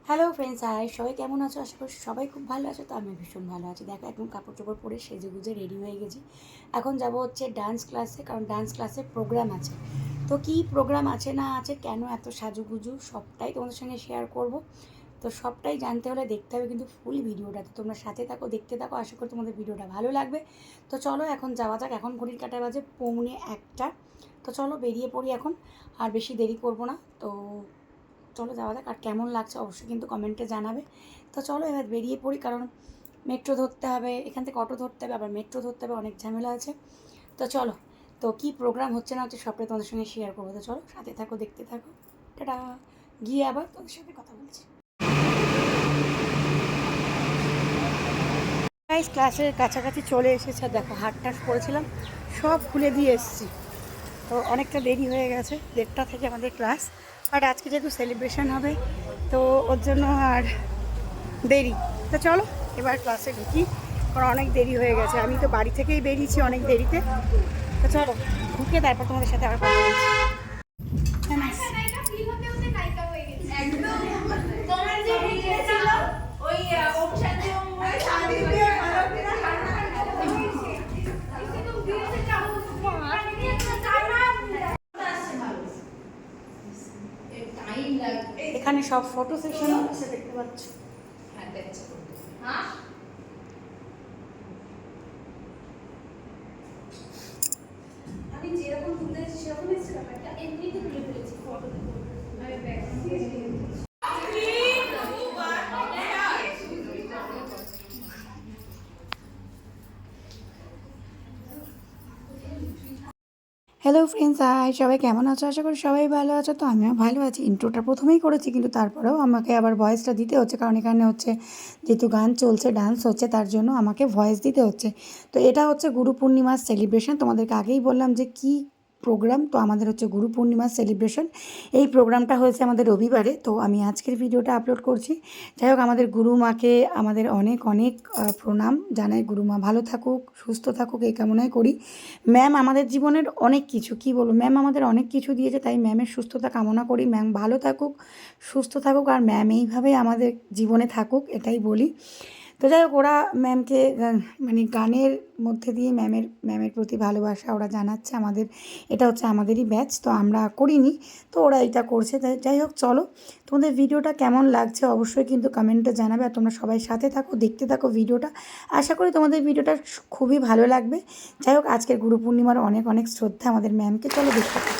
Hello friends, high সবাই কেমন আছো? আশা করি সবাই খুব ভালো আছো। তো আমি ভীষণ ভালো আছি। দেখো একদম কাপড় চোপড় পরে সেজে গুজে রেডি হয়ে গেছি। এখন যাব হচ্ছে ডান্স ক্লাসে, কারণ ডান্স ক্লাসে প্রোগ্রাম আছে। তো কী প্রোগ্রাম আছে না আছে, কেন এত সাজুগুজু, সবটাই তোমাদের সঙ্গে শেয়ার করব। তো সবটাই জানতে হলে দেখতে হবে কিন্তু ফুল ভিডিওটা। তো তোমরা সাথে থাকো, দেখতে থাকো, আশা করি তোমাদের ভিডিওটা ভালো লাগবে। তো চলো এখন যাওয়া যাক। এখন ঘড়ির কাঁটা বাজে 1:45। তো চলো বেরিয়ে পড়ি এখন, আর বেশি দেরি করব না। তো চলো যাওয়া যাক। আর কেমন লাগছে অবশ্যই কিন্তু কমেন্টে জানাবে। তো চলো এবার বেরিয়ে পড়ি, কারণ মেট্রো ধরতে হবে, এখান থেকে অটো ধরতে হবে, আবার মেট্রো ধরতে হবে, অনেক ঝামেলা আছে। তো চলো, তো কী প্রোগ্রাম হচ্ছে না হচ্ছে সবটাই তোমাদের সঙ্গে শেয়ার করবো। তো চলো সাথে থাকো, দেখতে থাকো। টাটা, গিয়ে আবার তোমাদের সাথে কথা বলছি। গাইস ক্লাসের কাছাকাছি চলে এসেছে। দেখো হাট টাট করেছিলাম, সব খুলে দিয়ে এসেছি। তো অনেকটা দেরি হয়ে গেছে, 1:30 থেকে আমাদের ক্লাস। বাট আজকে যেহেতু সেলিব্রেশন হবে, তো ওর জন্য আর দেরি। তো চলো এবার ক্লাসে ঢুকি, কারণ অনেক দেরি হয়ে গেছে। আমি তো বাড়ি থেকেই বেরিয়েছি অনেক দেরিতে। তো চলো ঢুকে তারপর তোমাদের সাথে আবার কথা বলছি। এখানে সব ফটো সেশন হচ্ছে, দেখতে পাচ্ছ। আমি যেরকম তুলেছি সেরকম এসেছে ব্যাপারটা, এমনিতে তুলে ফেলেছি ফটো। হ্যালো ফ্রেন্ডস, হাই সবাই কেমন আছো? আশা করি সবাই ভালো আছো। তো আমিও ভালো আছি। ইন্ট্রোটা প্রথমেই করেছি, কিন্তু তারপরেও আমাকে আবার ভয়েসটা দিতে হচ্ছে, কারণ এখানে হচ্ছে যেহেতু গান চলছে, ডান্স হচ্ছে, তার জন্য আমাকে ভয়েস দিতে হচ্ছে। তো এটা হচ্ছে গুরু পূর্ণিমার সেলিব্রেশন। তোমাদেরকে আগেই বললাম যে কী প্রোগ্রাম। তো আমাদের হচ্ছে গুরু পূর্ণিমার সেলিব্রেশন। এই প্রোগ্রামটা হয়েছে আমাদের রবিবারে। তো আমি আজকের ভিডিওটা আপলোড করছি। যাই হোক, আমাদের গুরু মাকে আমাদের অনেক অনেক প্রণাম জানাই। গুরু মা ভালো থাকুক, সুস্থ থাকুক, এই কামনাই করি। ম্যাম আমাদের জীবনের অনেক কিছু, কী বলবো, ম্যাম আমাদের অনেক কিছু দিয়েছে, তাই ম্যামের সুস্থতা কামনা করি। ম্যাম ভালো থাকুক, সুস্থ থাকুক, আর ম্যাম এইভাবেই আমাদের জীবনে থাকুক, এটাই বলি। তো যাই হোক, ওরা ম্যামকে মানে গানের মধ্যে দিয়ে ম্যামের প্রতি ভালোবাসা ওরা জানাচ্ছে। আমাদের এটা হচ্ছে আমাদেরই ব্যাচ, তো আমরা করিনি, তো ওরা এটা করছে। যাই হোক, চলো তোমাদের ভিডিওটা কেমন লাগছে অবশ্যই কিন্তু কমেন্টে জানাবে। আর তোমরা সবাই সাথে থাকো, দেখতে থাকো ভিডিওটা। আশা করি তোমাদের ভিডিওটা খুবই ভালো লাগবে। যাই হোক, আজকের গুরু পূর্ণিমার অনেক অনেক শ্রদ্ধা আমাদের ম্যামকে। চলো দেখতে থাকো।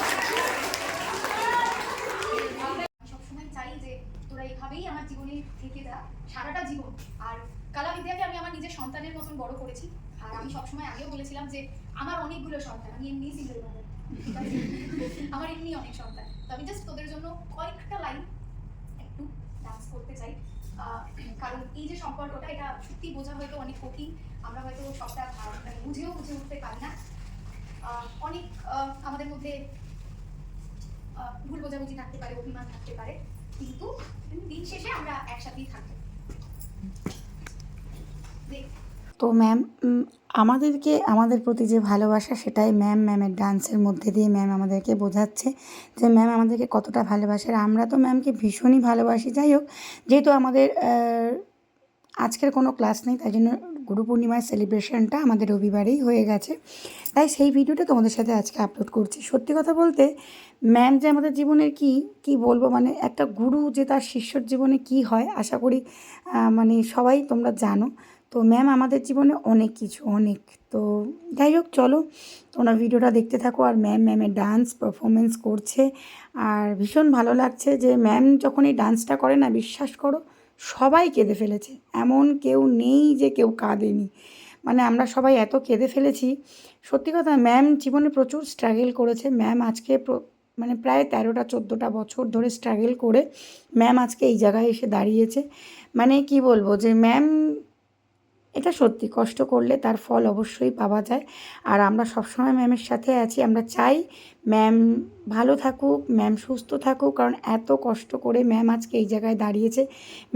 সবসময় চাই যে তোরা এভাবেই আমার জীবনে থেকে যা সারাটা জীবন। আর কালাবিদ্যাকে আমি আমার নিজের সন্তানের মতন বড় করেছি। আর আমি সবসময় আগেও বলেছিলাম যে আমার অনেকগুলো সন্তান, আমি এমনি সিঙ্গেল মাদার, আমার এমনি অনেক সন্তান। তো আমি জাস্ট তোদের জন্য কয়েকটা লাইন একটু ডান্স করতে চাই। কারণ এই যে সম্পর্কটা, এটা সত্যি বোঝা হয়তো অনেক কঠিন। আমরা হয়তো সবটা মানে বুঝে উঠতে পারি না। অনেক আমাদের মধ্যে ভুল বোঝাবুঝি থাকতে পারে, অভিমান থাকতে পারে, কিন্তু দিন শেষে আমরা একসাথেই থাকবো। তো ম্যাম আমাদেরকে, আমাদের প্রতি যে ভালোবাসা, সেটাই ম্যামের ডান্সের মধ্যে দিয়ে ম্যাম আমাদেরকে বোঝাচ্ছে যে ম্যাম আমাদেরকে কতটা ভালোবাসে। আর আমরা তো ম্যামকে ভীষণই ভালোবাসি। যাই হোক, যেহেতু আমাদের আজকের কোনো ক্লাস নেই, তাই জন্য গুরু পূর্ণিমার সেলিব্রেশনটা আমাদের রবিবারেই হয়ে গেছে, তাই সেই ভিডিওটা তোমাদের সাথে আজকে আপলোড করছি। সত্যি কথা বলতে, ম্যাম যে আমাদের জীবনের কী বলবো, মানে একটা গুরু যে তার শিষ্যর জীবনে কী হয়, আশা করি মানে সবাই তোমরা জানো। তো ম্যাম আমাদের জীবনে অনেক কিছু, অনেক। তো যাই হোক, চলো তোমরা ভিডিওটা দেখতে থাকো। আর ম্যামের ডান্স পারফরমেন্স করছে, আর ভীষণ ভালো লাগছে যে ম্যাম যখন এই ডান্সটা করে না, বিশ্বাস করো সবাই কেঁদে ফেলেছে। এমন কেউ নেই যে কেউ কাঁদেনি। মানে আমরা সবাই এত কেঁদে ফেলেছি। সত্যি কথা, ম্যাম জীবনে প্রচুর স্ট্রাগল করেছে। ম্যাম আজকে মানে প্রায় 13-14টা বছর ধরে স্ট্রাগল করে ম্যাম আজকে এই জায়গায় এসে দাঁড়িয়েছে। মানে কি বলবো, যে ম্যাম, এটা সত্যি কষ্ট করলে তার ফল অবশ্যই পাওয়া যায়। আর আমরা সবসময় ম্যামের সাথে আছি। আমরা চাই ম্যাম ভালো থাকুক, ম্যাম সুস্থ থাকুক, কারণ এত কষ্ট করে ম্যাম আজকে এই জায়গায় দাঁড়িয়েছে।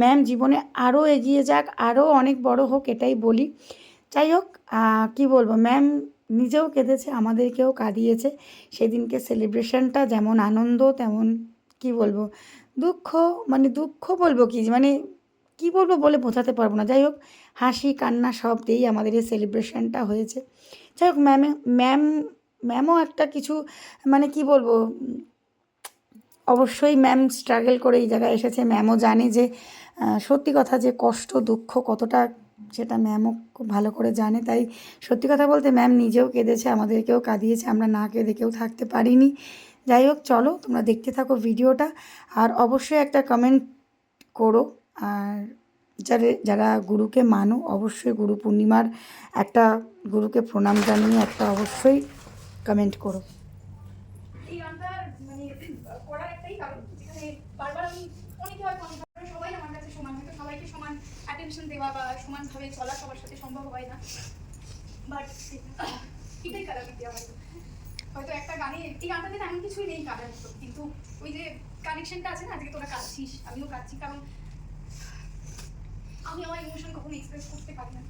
ম্যাম জীবনে আরও এগিয়ে যাক, আরও অনেক বড় হোক, এটাই বলি। যাই হোক, কী বলবো, ম্যাম নিজেও কেঁদেছে, আমাদেরকেও কাঁদিয়েছে। সেদিনকে সেলিব্রেশনটা যেমন আনন্দ, তেমন কী বলবো, দুঃখ, মানে দুঃখ বলবো কি, মানে কী বলবো বলে বোঝাতে পারবো না। যাই হোক, হাসি কান্না সব দিয়েই আমাদের এই সেলিব্রেশনটা হয়েছে। যাই হোক, ম্যামও একটা কিছু, মানে কি বলবো, অবশ্যই ম্যাম স্ট্রাগল করে এই জায়গায় এসেছে। ম্যামও জানে যে সত্যি কথা যে কষ্ট দুঃখ কতটা, সেটা ম্যামও খুব ভালো করে জানে। তাই সত্যি কথা বলতে ম্যাম নিজেও কেঁদেছে, আমাদেরকেও কাঁদিয়েছে, আমরা না কেঁদে কেউ থাকতে পারিনি। যাই হোক, চলো তোমরা দেখতে থাকো ভিডিওটা, আর অবশ্যই একটা কমেন্ট করো। আর যারা গুরুকে মানো, অবশ্যই গুরু পূর্ণিমার একটা গুরুকে প্রণাম জানিয়ে একটা অবশ্যই কমেন্ট করো। এই গানটার মানে করার একটাই কারণ, যেখানে বারবার আমি অনেকে হয়তো সবাই আমার কাছে সমান, হয়তো সবাইকে সমান অ্যাটেনশন দেওয়া বা সমানভাবে চলা সবার সাথে সম্ভব হয় না, বাট এটাই কালাবিদ্যা। হয়তো হয়তো একটা গানে, এই গানটাতে এমন কিছুই নেই কাদার মতো, কিন্তু ওই যে কানেকশনটা আছে না, আজকে তোরা কাঁদছিস আমিও কাঁদছি, কারণ আমি আমার ইমোশন কখনো এক্সপ্রেস করতে পারি না।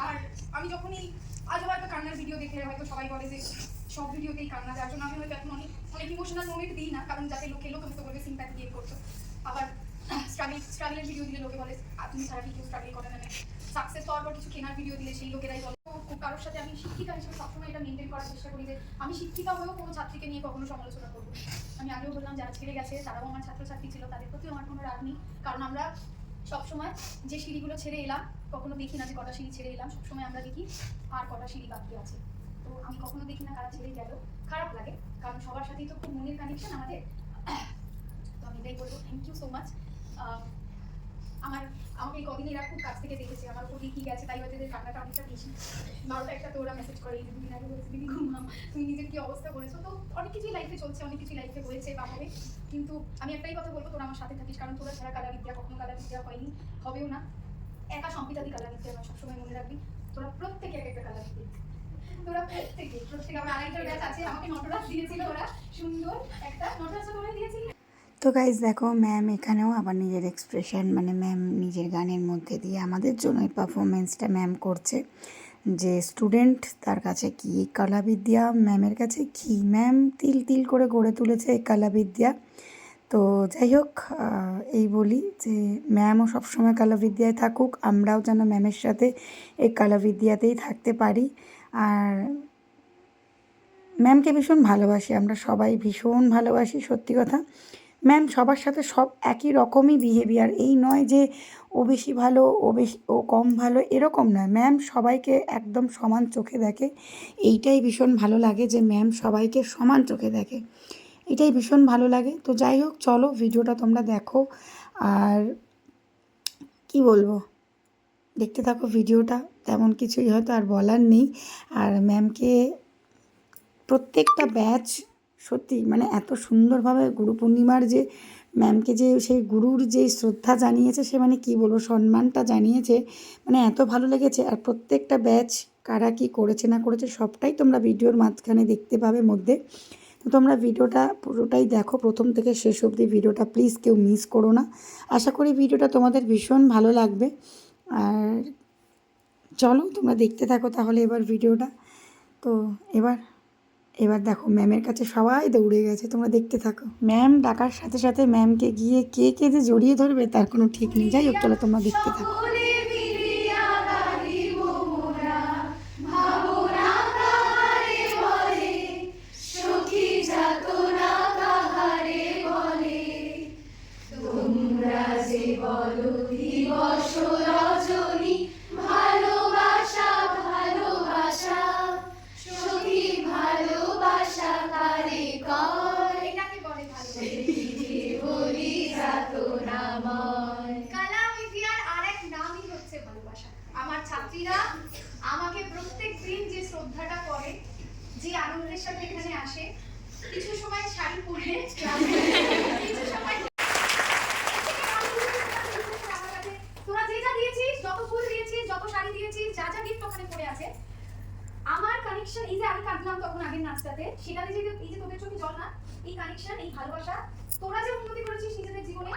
আর আমি যখনই আজও হয়তো কান্নার ভিডিও দেখে হয়তো সবাই বলে যে সব ভিডিওতেই কান্না, যার জন্য আমি হয়তো এখন অনেক ইমোশনাল মোমেন্ট দিই না, কারণ যাতে লোকে হয়তো বলবে সিম্প্যাথি গেইন করছো। আবার স্ট্রাগলের ভিডিও দিলে লোকে বলে তুমি সারা কি কেউ স্ট্রাগল করে না, সাকসেস পাওয়ার পর কিছু কেনার ভিডিও দিলে সেই লোকেরাই বলে। কারোর সাথে আমি শিক্ষিকা হিসেবে সবসময় এটা মেনটেন করার চেষ্টা করি যে আমি শিক্ষিকা হয়েও কোনো ছাত্রীকে নিয়ে কখনো সমালোচনা করবো। আমি আগেও বললাম যারা ছেড়ে গেছে তারাও আমার ছাত্রছাত্রী ছিল, তাদের প্রতিও আমার কোনো রাগ নেই, কারণ আমরা সবসময় যে সিঁড়িগুলো ছেড়ে এলাম কখনো দেখি না যে কটা সিঁড়ি ছেড়ে এলাম, সবসময় আমরা দেখি আর কটা সিঁড়ি বাকি আছে। তো আমি কখনো দেখি না কারা ছেড়ে গেল, খারাপ লাগে, কারণ সবার সাথেই তো খুব মনের কানেকশন আমাদের। তো আমি এটাই বলবো, থ্যাংক ইউ সো মাচ। আমাকে এই কদিন এরা খুব কাছ থেকে দেখেছে, আমার উপর কি গেছে, তাই হয়তো এদের কান্নাটা অনেকটা বেশি। 12টা একটা তো ওরা মেসেজ করে, এই দুদিন আগে বলছে দিদি ঘুমাও, তুমি নিজের কি অবস্থা করেছো। তো অনেক কিছুই লাইফে চলছে, অনেক কিছুই লাইফে হয়েছে বা হবে, কিন্তু আমি একটাই কথা বলবো, তোরা আমার সাথে থাকিস, কারণ তোরা ছাড়া কালাবিদ্যা কখনো কালাবিদ্যা হয়নি, হবেও না। একা সম্পিতাদি কালাবিদ্যা নয়, সবসময় মনে রাখবি তোরা প্রত্যেকে এক একটা কালাবিদ্যা, তোরা প্রত্যেকে আমার আরেকটা ব্যাচ আছে, আমাকে নটরাজ দিয়েছিল, ওরা সুন্দর একটা নটরাজ করে দিয়েছিল। তো গাইজ দেখো, ম্যাম এখানেও আবার নিজের এক্সপ্রেশন, মানে ম্যাম নিজের গানের মধ্যে দিয়ে আমাদের জন্য এই পারফরমেন্সটা ম্যাম করছে। যে স্টুডেন্ট তার কাছে কি কলাবিদ্যা, ম্যামের কাছে কি, ম্যাম তিল তিল করে গড়ে তুলেছে এই কলাবিদ্যা। তো যাই হোক, এই বলি যে ম্যামও সবসময় কলাবিদ্যায় থাকুক, আমরাও যেন ম্যামের সাথে এই কলাবিদ্যাতেই থাকতে পারি। আর ম্যামকে ভীষণ ভালোবাসি, আমরা সবাই ভীষণ ভালোবাসি। সত্যি কথা, ম্যাম সবার সাথে সব একই রকমই বিহেভিয়ার, এই নয় যে ও বেশি ভালো ও কম ভালো, এরকম নয়। ম্যাম সবাইকে একদম সমান চোখে দেখে, এইটাই ভীষণ ভালো লাগে যে ম্যাম সবাইকে সমান চোখে দেখে, এটাই ভীষণ ভালো লাগে। তো যাই হোক, চলো ভিডিওটা তোমরা দেখো, আর কি বলবো, দেখতে থাকো ভিডিওটা, তেমন কিছুই হয়তো আর বলার নেই। আর ম্যামকে প্রত্যেকটা ব্যাচ সত্যি মানে এত সুন্দরভাবে গুরু পূর্ণিমার যে ম্যামকে যে সেই গুরুর যে শ্রদ্ধা জানিয়েছে, সে মানে কী বলবো, সম্মানটা জানিয়েছে, মানে এত ভালো লেগেছে। আর প্রত্যেকটা ব্যাচ কারা কী করেছে না করেছে সবটাই তোমরা ভিডিওর মাঝখানে দেখতে পাবে মধ্যে। তো তোমরা ভিডিওটা পুরোটাই দেখো, প্রথম থেকে শেষ অবধি ভিডিওটা প্লিজ কেউ মিস করো না। আশা করি ভিডিওটা তোমাদের ভীষণ ভালো লাগবে। আর চলো তোমরা দেখতে থাকো তাহলে এবার ভিডিওটা। তো এবার দেখো ম্যামের কাছে সবাই দৌড়ে গেছে, তোমরা দেখতে থাকো। ম্যাম ডাকার সাথে সাথে ম্যামকে গিয়ে কে কে যে জড়িয়ে ধরবে তার কোনো ঠিক নেই। যাই হোক, চলো তোমরা দেখতে থাকো। কালাবিদ্যার আরেক নামই হচ্ছে ভালোবাসা। আমার ছাত্রীরা আমাকে প্রত্যেকদিন যে শ্রদ্ধাটা করে, যে আনন্দের সাথে এখানে আসে, কিছু সময় শাড়ি পরে, কিছু সময় তোরা যে যা দিয়েছিস, যত ফুল দিয়েছিস, যত শাড়ি দিয়েছিস, যা যা গিফট ওখানে পড়ে আছে, আমার কানেকশন, এই যে আমি কাঁদলাম তখন আগের নাচটাতে, সেটাতে যে এই যে তোদের চোখে জল না, এই কানেকশন, এই ভালোবাসা, তোরা যে উন্নতি করেছিস নিজেদের জীবনে,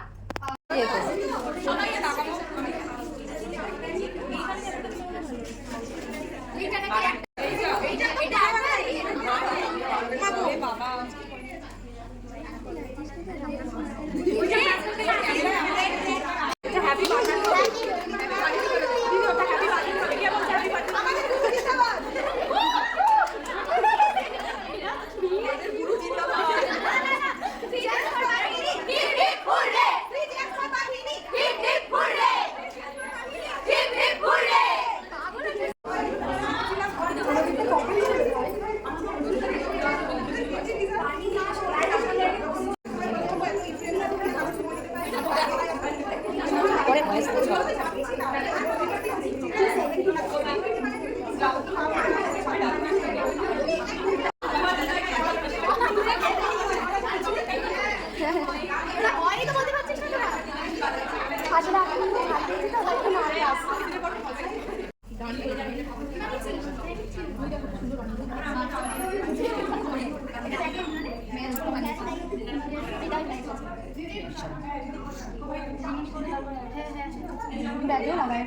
ব্যাগেও লাগায়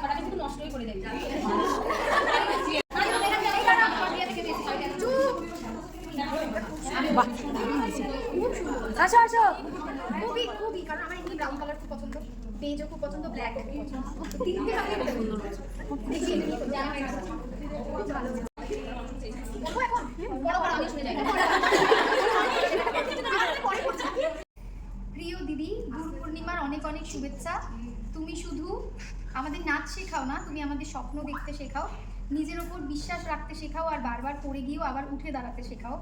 ছড়াটা কিন্তু নষ্টই করে দেয়। আসো আসো, খুবই খুবই, কারণ আমার এমনি ব্রাউন কালার খুব পছন্দ, বেজও খুব পছন্দ, ব্ল্যাকও খুব পছন্দ। তিনটে কালার সুন্দর দেখি জানা হয়ে গেছে। বড় বড় আমি শুনে যাই। প্রিয় দিদি, গুরু পূর্ণিমার অনেক অনেক শুভেচ্ছা। তুমি শুধু আমাদের নাচ শেখাও না, তুমি আমাদের স্বপ্ন দেখতে শেখাও, নিজের ওপর বিশ্বাস রাখতে শেখাও, আর বারবার পড়ে গিয়েও আবার উঠে দাঁড়াতে শেখাও।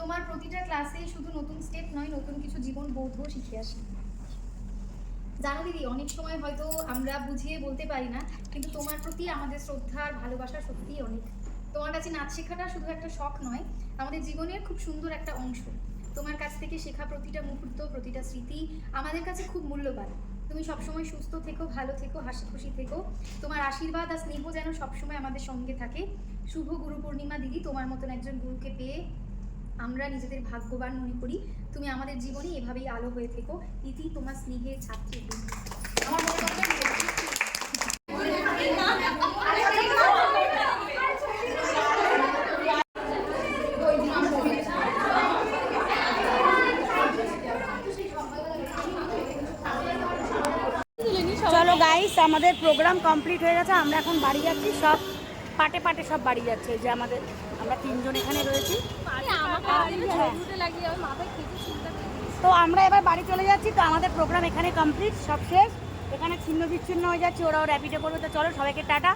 তোমার প্রতিটা ক্লাসে শুধু নতুন স্টেপ নয়, নতুন কিছু জীবন বৌদ্ধও শিখে আসি। জানো দিদি, অনেক সময় হয়তো আমরা বুঝিয়ে বলতে পারি না, কিন্তু তোমার প্রতি আমাদের শ্রদ্ধা আর ভালোবাসা সত্যিই অনেক। তোমার কাছে নাচ শেখাটা শুধু একটা শখ নয়, আমাদের জীবনের খুব সুন্দর একটা অংশ। তোমার কাছ থেকে শেখা প্রতিটা মুহূর্ত, প্রতিটা স্মৃতি আমাদের কাছে খুব মূল্যবান। তুমি সবসময় সুস্থ থেকো, ভালো থেকো, হাসি খুশি থেকো। তোমার আশীর্বাদ আর স্নেহ যেন সবসময় আমাদের সঙ্গে থাকে। শুভ গুরু পূর্ণিমা দিদি, তোমার মতন একজন গুরুকে পেয়ে আমরা নিজেদের ভাগ্যবান মনে করি। তুমি আমাদের জীবনে এভাবেই আলো হয়ে থেকো। ইতি তোমার স্নেহের ছাত্রী। আমার মনে চলো গাইস, আমাদের প্রোগ্রাম কমপ্লিট হয়ে গেছে, আমরা এখন বাড়ি যাচ্ছি। সব পাটে পাটে সব বাড়ি যাচ্ছে, যে আমরা তিনজন এখানে রয়েছি। তো আমরা এবার বাড়ি চলে যাচ্ছি। তো আমাদের প্রোগ্রাম এখানে কমপ্লিট, সব শেষ, এখানে ছিন্ন বিচ্ছিন্ন হয়ে যাচ্ছে, ওরাও র্যাপিডে করবে। তো চলো, সবাইকে টাটা।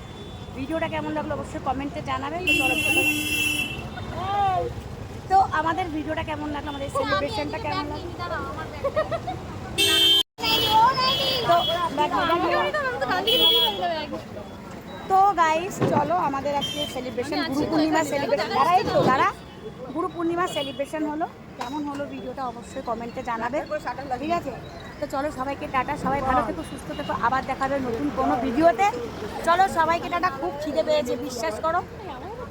ভিডিওটা কেমন লাগলো অবশ্যই কমেন্টে জানাবে। তো চলো, তো আমাদের ভিডিওটা কেমন লাগলো, আমাদের সেলিব্রেশনটা কেমন লাগলো, তো গাইস চলো, আমাদের আজকে celebration, Guru Purnima celebration, Guru Purnima celebration হলো। কেমন হলো ভিডিওটা অবশ্যই কমেন্টে জানাবে, ঠিক আছে? তো চলো, সবাইকে টাটা, সবাই ভালো থেকো, সুস্থ থেকো, আবার দেখাবে নতুন কোনো ভিডিওতে। চলো সবাইকে টাটা, খুব খিদে পেয়েছে, বিশ্বাস করো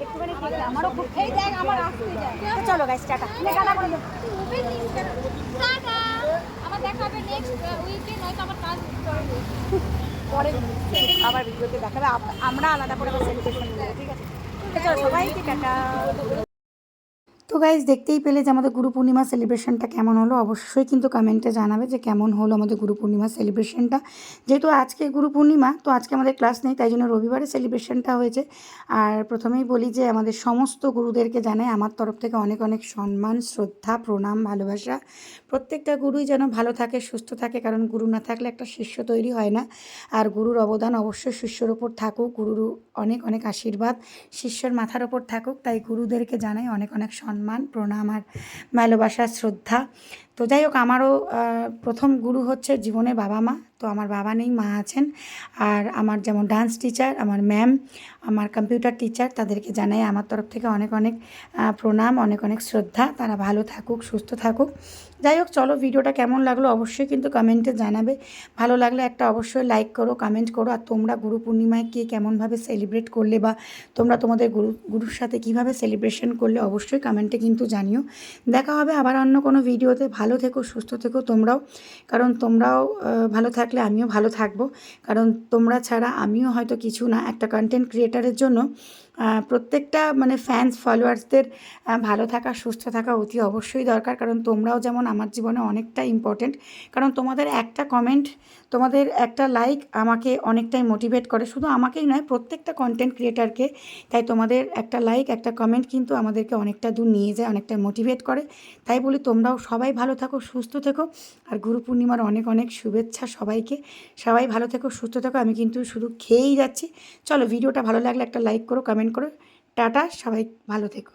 একটুখানি খেলে আমারও খুব খেয়ে যায়, আমার আসতে যায়। তো চলো গাইস, টাটা, টাটা করে দাও। আবার দেখা হবে নেক্সট উইকে, নয়তো আমার কাজ পরে আবার ভিডিওতে দেখাবে, আমরা আলাদা করে সেলিব্রেশন করবো, ঠিক আছে? তো চলো সবাইকে টাটা। তো গাইজ, দেখতেই পেলে যে আমাদের গুরু পূর্ণিমা সেলিব্রেশনটা কেমন হলো, অবশ্যই কিন্তু কমেন্টে জানাবে যে কেমন হলো আমাদের গুরু পূর্ণিমা সেলিব্রেশনটা। যেহেতু আজকে গুরু পূর্ণিমা, তো আজকে আমাদের ক্লাস নেই, তাই জন্য রবিবারে সেলিব্রেশনটা হয়েছে। আর প্রথমেই বলি যে আমাদের সমস্ত গুরুদেরকে জানাই আমার তরফ থেকে অনেক অনেক সম্মান, শ্রদ্ধা, প্রণাম, ভালোবাসা। প্রত্যেকটা গুরুই যেন ভালো থাকে, সুস্থ থাকে, কারণ গুরু না থাকলে একটা শিষ্য তৈরি হয় না। আর গুরুর অবদান অবশ্যই শিষ্যর ওপর থাকুক, গুরুর অনেক অনেক আশীর্বাদ শিষ্যর মাথার ওপর থাকুক। তাই গুরুদেরকে জানাই অনেক অনেক সম্মান, প্রণাম আর ভালোবাসা, শ্রদ্ধা। তো যাই হোক, আমারও প্রথম গুরু হচ্ছে জীবনে বাবা মা। তো আমার বাবা নেই, মা আছেন। আর আমার যেমন ডান্স টিচার, আমার ম্যাম, আমার কম্পিউটার টিচার, তাদেরকে জানাই আমার তরফ থেকে অনেক অনেক প্রণাম, অনেক অনেক শ্রদ্ধা। তারা ভালো থাকুক, সুস্থ থাকুক। যাই হোক, চলো, ভিডিওটা কেমন লাগলো অবশ্যই কিন্তু কমেন্টে জানাবে। ভালো লাগলে একটা অবশ্যই লাইক করো, কমেন্ট করো। আর তোমরা গুরু পূর্ণিমায় কে কেমনভাবে সেলিব্রেট করলে, বা তোমরা তোমাদের গুরুর সাথে কীভাবে সেলিব্রেশন করলে, অবশ্যই কমেন্টে কিন্তু জানিও। দেখা হবে আবার অন্য কোনো ভিডিওতে। ভালো থেকো, সুস্থ থেকো তোমরাও, কারণ তোমরাও ভালো থাকলে আমিও ভালো থাকবো। কারণ তোমরা ছাড়া আমিও হয়তো কিছু না। একটা কন্টেন্ট ক্রিয়েটারের জন্য প্রত্যেকটা মানে ফ্যান্স, ফলোয়ার্সদের ভালো থাকা, সুস্থ থাকা অতি অবশ্যই দরকার। কারণ তোমরাও যেমন আমার জীবনে অনেকটা ইম্পর্টেন্ট। কারণ তোমাদের একটা কমেন্ট, তোমাদের একটা লাইক আমাকে অনেকটাই মোটিভেট করে, শুধু আমাকেই নয়, প্রত্যেকটা কন্টেন্ট ক্রিয়েটারকে। তাই তোমাদের একটা লাইক, একটা কমেন্ট কিন্তু আমাদেরকে অনেকটা দূর নিয়ে যায়, অনেকটা মোটিভেট করে। তাই বলি, তোমরাও সবাই ভালো থাকো, সুস্থ থেকো। আর গুরু পূর্ণিমার অনেক অনেক শুভেচ্ছা সবাইকে। সবাই ভালো থেকো, সুস্থ থেকো। আমি কিন্তু শুধু খেয়েই যাচ্ছি। চলো, ভিডিওটা ভালো লাগলে একটা লাইক করো, কমেন্ট করো। টাটা, সবাই ভালো থেকো।